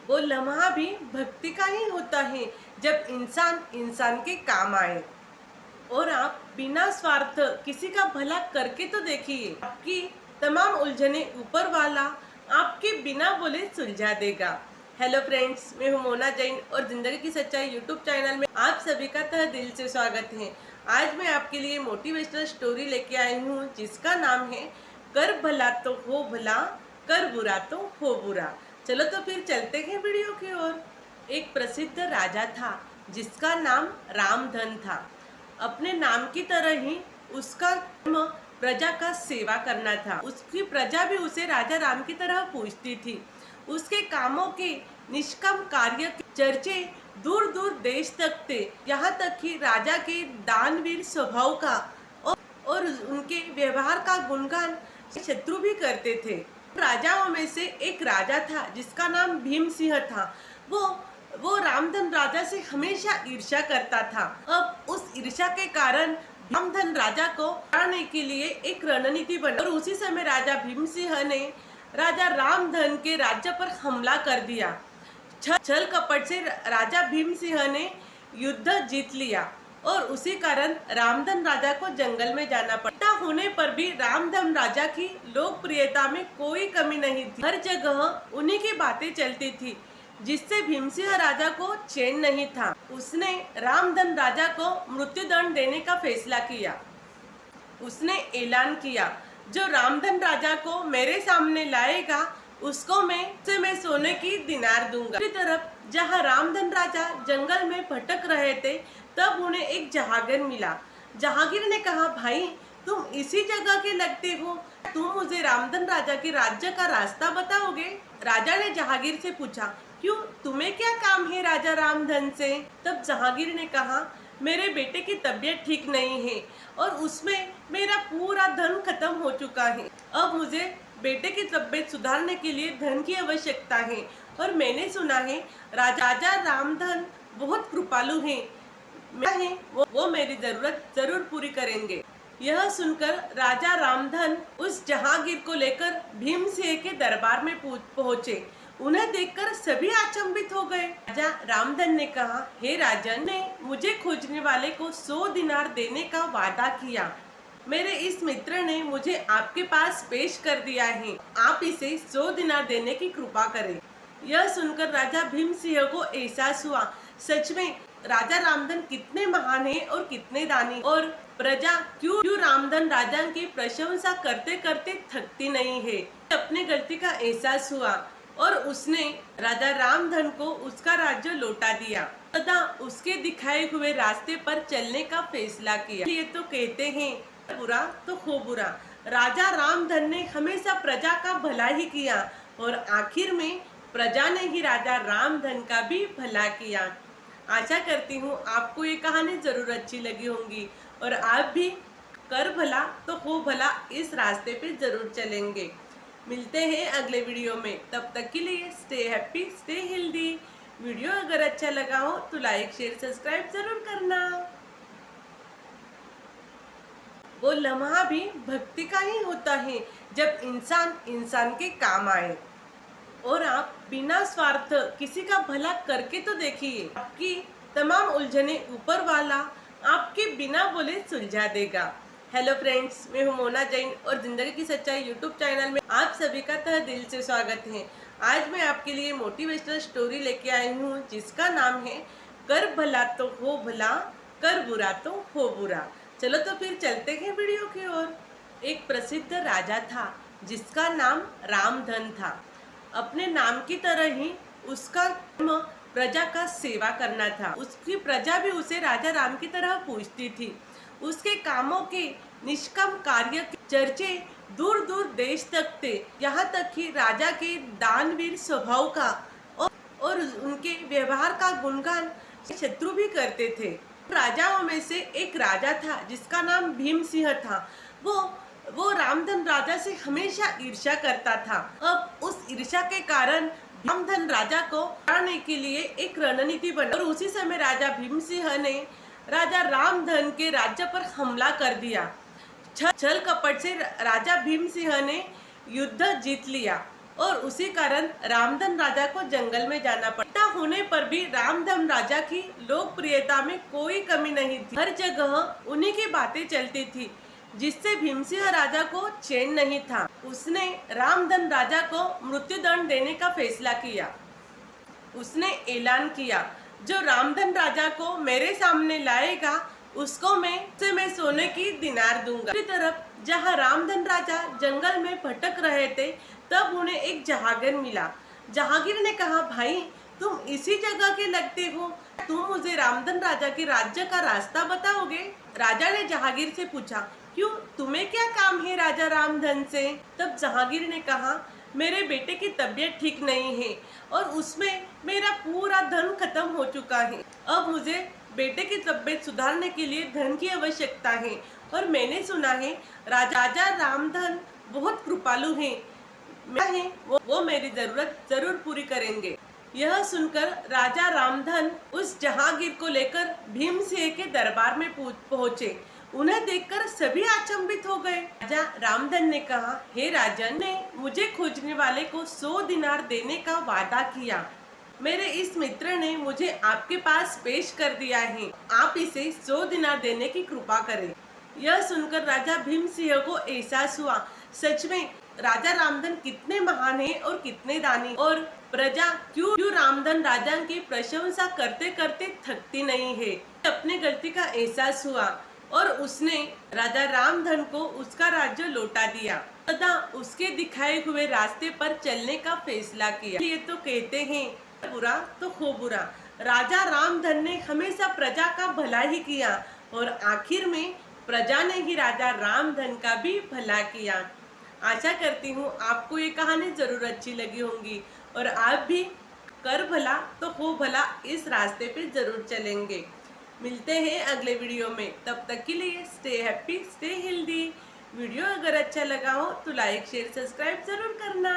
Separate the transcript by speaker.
Speaker 1: वो लम्हा भी भक्ति का ही होता है जब इंसान इंसान के काम आए। और आप बिना स्वार्थ किसी का भला करके तो देखिए, आपकी तमाम उलझने ऊपर वाला आपके बिना बोले सुलझा देगा। हेलो फ्रेंड्स, मैं हूं मोना जैन और जिंदगी की सच्चाई यूट्यूब चैनल में आप सभी का तहे दिल से स्वागत है। आज मैं आपके लिए मोटिवेशनल स्टोरी लेके आई हूँ जिसका नाम है कर भला तो हो भला, कर बुरा तो हो बुरा। चलो तो फिर चलते हैं वीडियो की ओर। एक प्रसिद्ध राजा था जिसका नाम रामधन था। अपने नाम की तरह ही उसका कर्म प्रजा का सेवा करना था। उसकी प्रजा भी उसे राजा राम की तरह पूजती थी। उसके कामों के निष्काम कार्य के चर्चे दूर दूर देश तक थे। यहाँ तक कि राजा के दानवीर स्वभाव का और उनके व्यवहार का गुणगान शत्रु भी करते थे। राजाओं में से एक राजा था जिसका नाम भीम सिंह था। वो रामधन राजा से हमेशा ईर्ष्या करता था। अब उस ईर्ष्या के कारण रामधन राजा को हराने के लिए एक रणनीति बनी और उसी समय राजा भीम सिंह ने राजा रामधन के राज्य पर हमला कर दिया। छल कपट से राजा भीम सिंह ने युद्ध जीत लिया और उसी कारण रामधन राजा को जंगल में जाना पड़ा। होने पर भी रामधन राजा की लोकप्रियता में कोई कमी नहीं थी। हर जगह उन्हीं की बातें चलती थी जिससे भीमसिंह राजा को चैन नहीं था। उसने रामधन राजा को मृत्युदंड देने का फैसला किया। उसने ऐलान किया, जो रामधन राजा को मेरे सामने लाएगा उसको मैं सोने की दिनार दूंगा। दूसरी तरफ जहाँ रामधन राजा जंगल में भटक रहे थे तब उन्हें एक जहांगीर मिला। जहांगीर ने कहा, भाई तुम इसी जगह के लगते हो, तुम मुझे रामधन राजा के राज्य का रास्ता बताओगे? राजा ने जहांगीर से पूछा, क्यों, तुम्हें क्या काम है राजा रामधन से? तब जहांगीर ने कहा, मेरे बेटे की तबीयत ठीक नहीं है और उसमें मेरा पूरा धन खत्म हो चुका है। अब मुझे बेटे की तबीयत सुधारने के लिए धन की आवश्यकता है और मैंने सुना है राजा रामधन बहुत कृपालु हैं। वो मेरी जरूरत जरूर पूरी करेंगे। यह सुनकर राजा रामधन उस जहांगीर को लेकर भीमसिंह के दरबार में पहुंचे। उन्हें देखकर सभी अचंभित हो गए। राजा रामधन ने कहा, हे राजन, ने मुझे खोजने वाले को 100 दिनार देने का वादा किया। मेरे इस मित्र ने मुझे आपके पास पेश कर दिया है। आप इसे 100 दिनार देने की कृपा करें। यह सुनकर राजा भीमसिंह को एहसास हुआ, सच में राजा रामधन कितने महान हैं और कितने दानी, और प्रजा क्यों रामधन राजा की प्रशंसा करते करते थकती नहीं है। अपनी गलती का एहसास हुआ और उसने राजा रामधन को उसका राज्य लौटा दिया तथा उसके दिखाए हुए रास्ते पर चलने का फैसला किया। ये तो कहते हैं बुरा तो हो बुरा। राजा रामधन ने हमेशा प्रजा का भला ही किया और आखिर में प्रजा ने ही राजा रामधन का भी भला किया। आशा करती हूँ आपको ये कहानी जरूर अच्छी लगी होंगी और आप भी कर भला तो हो भला इस रास्ते पे जरूर चलेंगे। मिलते हैं अगले वीडियो में, तब तक के लिए stay happy, stay healthy. Video अगर अच्छा लगा हो तो लाइक शेयर सब्सक्राइब जरूर करना। वो लम्हा भी भक्ति का ही होता है जब इंसान इंसान के काम आए। और आप बिना स्वार्थ किसी का भला करके तो देखिए, आपकी तमाम उलझने ऊपर वाला आपके बिना बोले सुलझा देगा। हेलो फ्रेंड्स, मैं हूं मोना जैन और जिंदगी की सच्चाई यूट्यूब चैनल में आप सभी का तहे दिल से स्वागत है। आज मैं आपके लिए मोटिवेशनल स्टोरी लेके आई हूँ जिसका नाम है कर भला तो हो भला, कर बुरा तो हो बुरा। चलो तो फिर चलते हैं वीडियो की ओर। एक प्रसिद्ध राजा था जिसका नाम रामधन था। अपने नाम की तरह ही उसका कर्म प्रजा का सेवा करना था। उसकी प्रजा भी उसे राजा राम की तरह पूजती थी। उसके कामों के निष्काम कार्य के चर्चे दूर दूर देश तक थे। यहाँ तक कि राजा के दानवीर स्वभाव का और उनके व्यवहार का गुणगान शत्रु भी करते थे। राजाओं में से एक राजा था जिसका नाम भीम सिंह था। वो रामधन राजा से हमेशा ईर्ष्या करता था। अब उस ईर्ष्या के कारण रामधन राजा को हराने के लिए एक रणनीति बनी और उसी समय राजा भीमसिंह ने राजा रामधन के राज्य पर हमला कर दिया। छल कपट से राजा भीमसिंह ने युद्ध जीत लिया और उसी कारण रामधन राजा को जंगल में जाना पड़ा। इतना होने पर भी रामधन राजा की लोकप्रियता में कोई कमी नहीं थी। हर जगह उन्हीं की बातें चलती थी, जिससे भीमसिंह राजा को चैन नहीं था। उसने रामधन राजा को मृत्युदंड देने का फैसला किया। उसने ऐलान किया, जो रामधन राजा को मेरे सामने लाएगा उसको मैं सोने की दिनार दूंगा। दूसरी तरफ जहाँ रामधन राजा जंगल में भटक रहे थे, तब उन्हें एक जहांगीर मिला। जहांगीर ने कहा, भाई तुम इसी जगह के लगते हो, तुम मुझे रामधन राजा के राज्य का रास्ता बताओगे? राजा ने जहांगीर से पूछा, क्यों, तुम्हें क्या काम है राजा रामधन से? तब जहांगीर ने कहा, मेरे बेटे की तबीयत ठीक नहीं है और उसमें मेरा पूरा धन खत्म हो चुका है। अब मुझे बेटे की तबीयत सुधारने के लिए धन की आवश्यकता है और मैंने सुना है राजा रामधन बहुत कृपालु हैं। वो मेरी जरूरत जरूर पूरी करेंगे। यह सुनकर राजा रामधन उस जहांगीर को लेकर भीमसिंह के दरबार में पहुंचे। उन्हें देखकर सभी अचंभित हो गए। राजा रामधन ने कहा, हे राजन, ने मुझे खोजने वाले को 100 दिनार देने का वादा किया। मेरे इस मित्र ने मुझे आपके पास पेश कर दिया है, आप इसे 100 दिनार देने की कृपा करें। यह सुनकर राजा भीमसिंह को एहसास हुआ, सच में राजा रामधन कितने महान हैं और कितने दानी, और प्रजा क्यों रामधन राजा की प्रशंसा करते करते थकती नहीं है। अपनी गलती का एहसास हुआ और उसने राजा रामधन को उसका राज्य लौटा दिया तथा उसके दिखाए हुए रास्ते पर चलने का फैसला किया। ये तो कहते हैं, बुरा तो खूब बुरा। राजा रामधन ने हमेशा प्रजा का भला ही किया और आखिर में प्रजा ने ही राजा रामधन का भी भला किया। आशा करती हूँ आपको ये कहानी जरूर अच्छी लगी होंगी और आप भी कर भला तो हो भला इस रास्ते पे जरूर चलेंगे। मिलते हैं अगले वीडियो में, तब तक के लिए stay happy, stay healthy. Video अगर अच्छा लगा हो तो लाइक शेयर सब्सक्राइब जरूर करना।